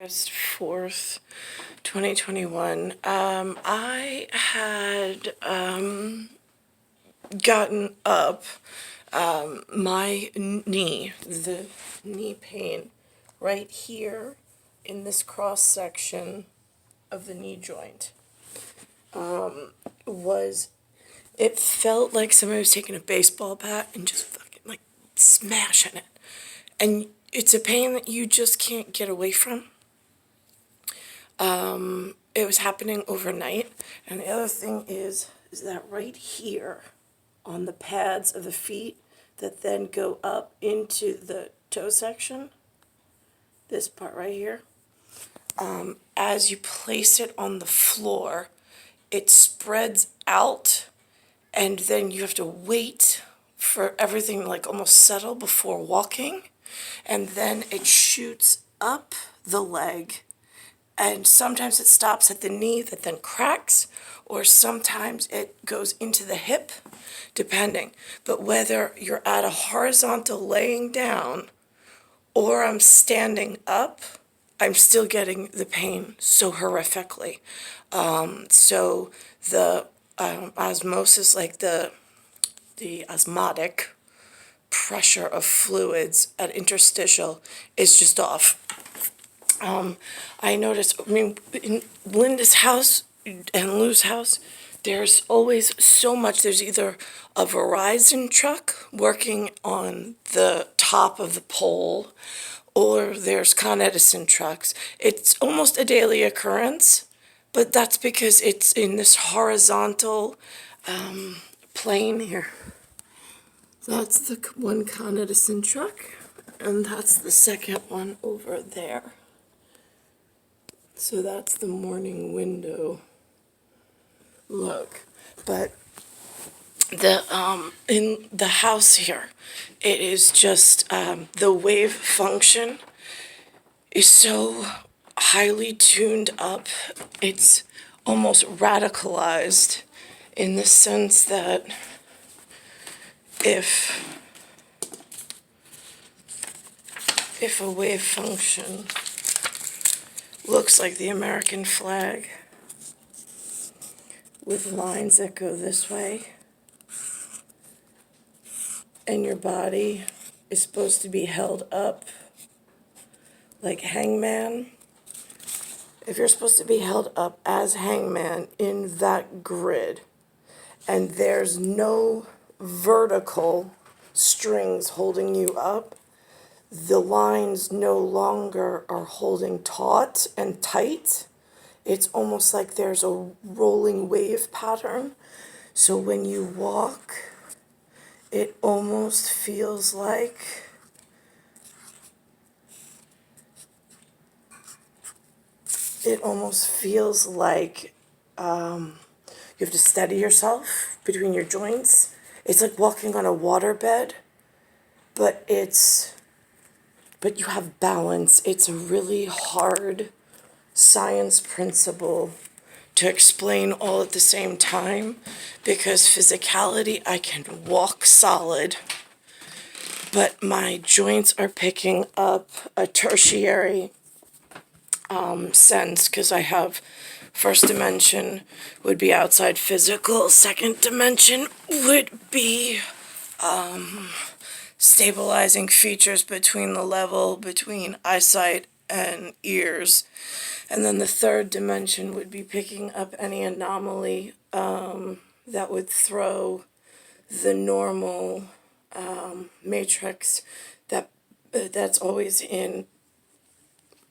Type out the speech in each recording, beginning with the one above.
August 4th, 2021. I had gotten up, my knee, the knee pain right here in this cross section of the knee joint, it felt like somebody was taking a baseball bat and just fucking like smashing it. And it's a pain that you just can't get away from. It was happening overnight. And the other thing is that right here on the pads of the feet that then go up into the toe section, this part right here, as you place it on the floor, it spreads out, and then you have to wait for everything to like almost settle before walking, and then it shoots up the leg, and sometimes it stops at the knee that then cracks, or sometimes it goes into the hip, depending. But whether you're at a horizontal laying down or I'm standing up, I'm still getting the pain so horrifically. So the osmosis, like the osmotic pressure of fluids at interstitial is just off. I noticed, in Linda's house and Lou's house, there's always so much. There's either a Verizon truck working on the top of the pole, or there's Con Edison trucks. It's almost a daily occurrence, but that's because it's in this horizontal plane here. That's the one Con Edison truck, and that's the second one over there. So that's the morning window look. But the in the house here, it is just the wave function is so highly tuned up. It's almost radicalized in the sense that if a wave function looks like the American flag with lines that go this way, and your body is supposed to be held up like hangman. If you're supposed to be held up as hangman in that grid, and there's no vertical strings holding you up, the lines no longer are holding taut and tight. It's almost like there's a rolling wave pattern. So when you walk, it almost feels like you have to steady yourself between your joints. It's like walking on a waterbed, but you have balance. It's a really hard science principle to explain all at the same time, because physicality, I can walk solid, but my joints are picking up a tertiary sense, because I have first dimension would be outside physical, second dimension would be stabilizing features between the level between eyesight and ears. And then the third dimension would be picking up any anomaly that would throw the normal matrix that's always in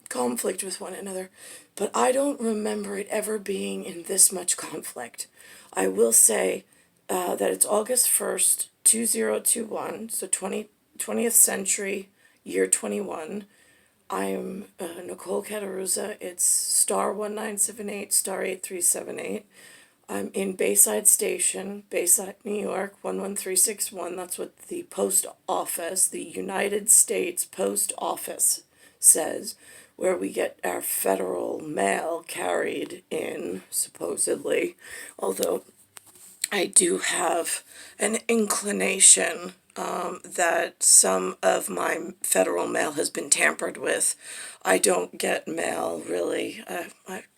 conflict with one another. But I don't remember it ever being in this much conflict. I will say that it's August 1st, 2021, so 20th century, year 21. I'm Nicole Cattaruzza. It's star 1978, star 8378. I'm in Bayside Station, Bayside, New York, 11361. That's what the post office, the United States Post Office says, where we get our federal mail carried in, supposedly. Although I do have an inclination that some of my federal mail has been tampered with. I don't get mail, really.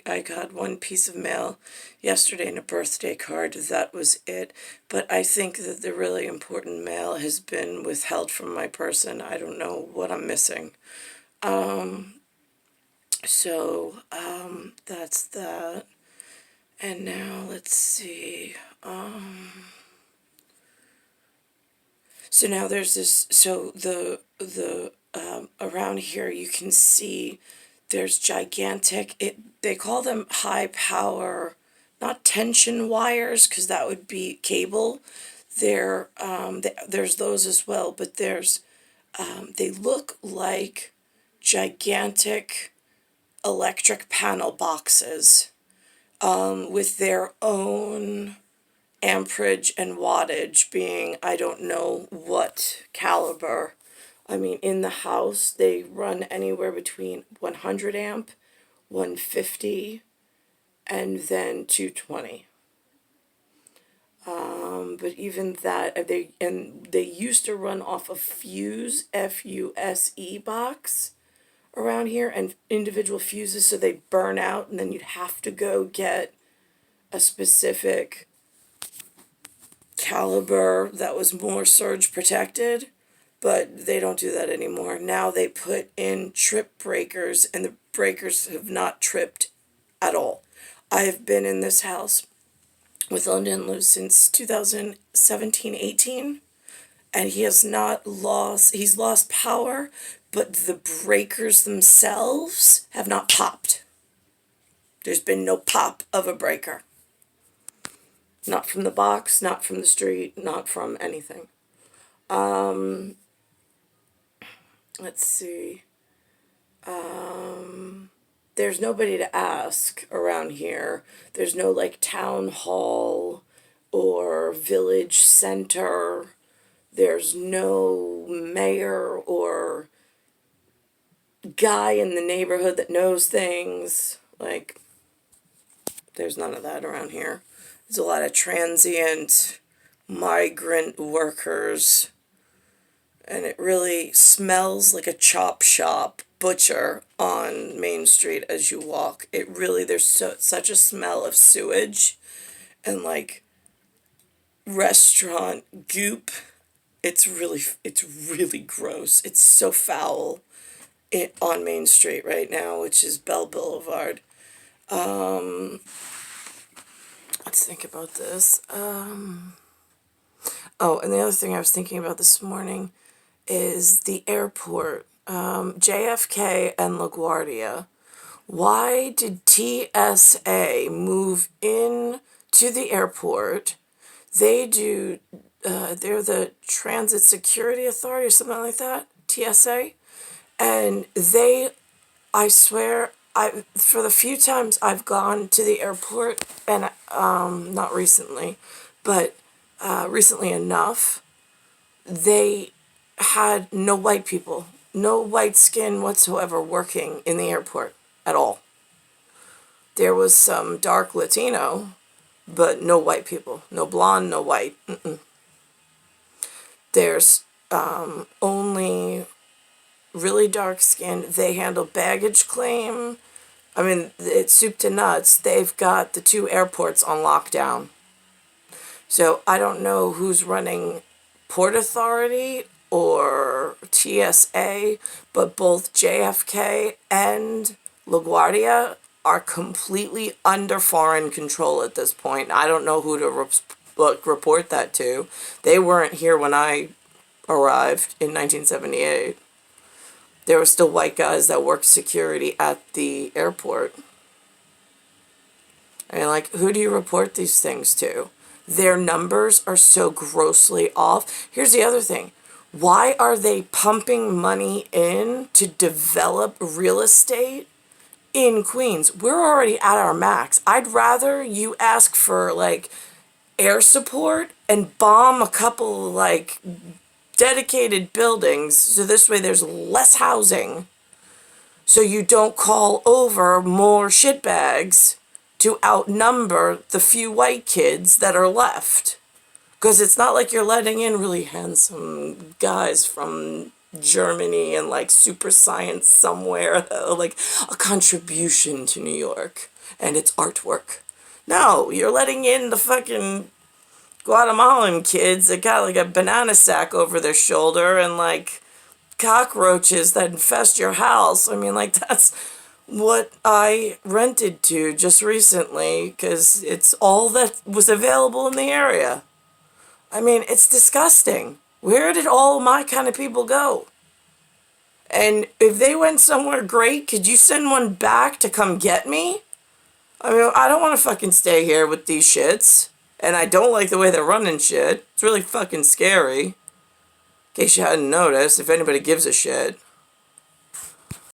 I got one piece of mail yesterday and a birthday card. That was it. But I think that the really important mail has been withheld from my person. I don't know what I'm missing. That's that. And now let's see. So now there's this, so the around here you can see there's gigantic, they call them high power, not tension wires, because that would be cable. There's those as well, but they look like gigantic electric panel boxes, with their own amperage and wattage being, I don't know what caliber. I mean, in the house, they run anywhere between 100 amp, 150, and then 220. But even that, they used to run off a fuse, F-U-S-E box around here, and individual fuses, so they burn out, and then you'd have to go get a specific caliber that was more surge protected, but they don't do that anymore. Now they put in trip breakers, and the breakers have not tripped at all. I have been in this house with London since 2017-18, and he's lost power, but the breakers themselves have not popped. There's been no pop of a breaker. Not from the box, not from the street, not from anything. Let's see. There's nobody to ask around here. There's no like town hall or village center. There's no mayor or guy in the neighborhood that knows things. Like, there's none of that around here. There's a lot of transient migrant workers, and it really smells like a chop shop butcher on Main Street as you walk. There's such a smell of sewage and like restaurant goop. It's really gross. It's so foul on Main Street right now, which is Bell Boulevard. Let's think about this. Oh, and the other thing I was thinking about this morning is the airport, JFK and LaGuardia. Why did TSA move in to the airport? They're the Transit Security Authority or something like that, TSA. And I swear, for the few times I've gone to the airport, and not recently, but recently enough, they had no white people, no white skin whatsoever working in the airport at all. There was some dark Latino, but no white people, no blonde, no white. There's only really dark skin. They handle baggage claim. I mean, it's soup to nuts. They've got the 2 airports on lockdown. So I don't know who's running Port Authority or TSA, but both JFK and LaGuardia are completely under foreign control at this point. I don't know who to report that to. They weren't here when I arrived in 1978. There were still white guys that worked security at the airport. I mean, like, who do you report these things to? Their numbers are so grossly off. Here's the other thing. Why are they pumping money in to develop real estate in Queens? We're already at our max. I'd rather you ask for, like, air support and bomb a couple, like, dedicated buildings, so this way there's less housing, so you don't call over more shitbags to outnumber the few white kids that are left. Because it's not like you're letting in really handsome guys from Germany and like super science somewhere, like a contribution to New York and its artwork. No, you're letting in the fucking Guatemalan kids that got like a banana sack over their shoulder and like cockroaches that infest your house. I mean, like, that's what I rented to just recently because it's all that was available in the area. I mean, it's disgusting. Where did all my kind of people go? And if they went somewhere great, could you send one back to come get me? I mean, I don't want to fucking stay here with these shits. And I don't like the way they're running shit. It's really fucking scary. In case you hadn't noticed, if anybody gives a shit.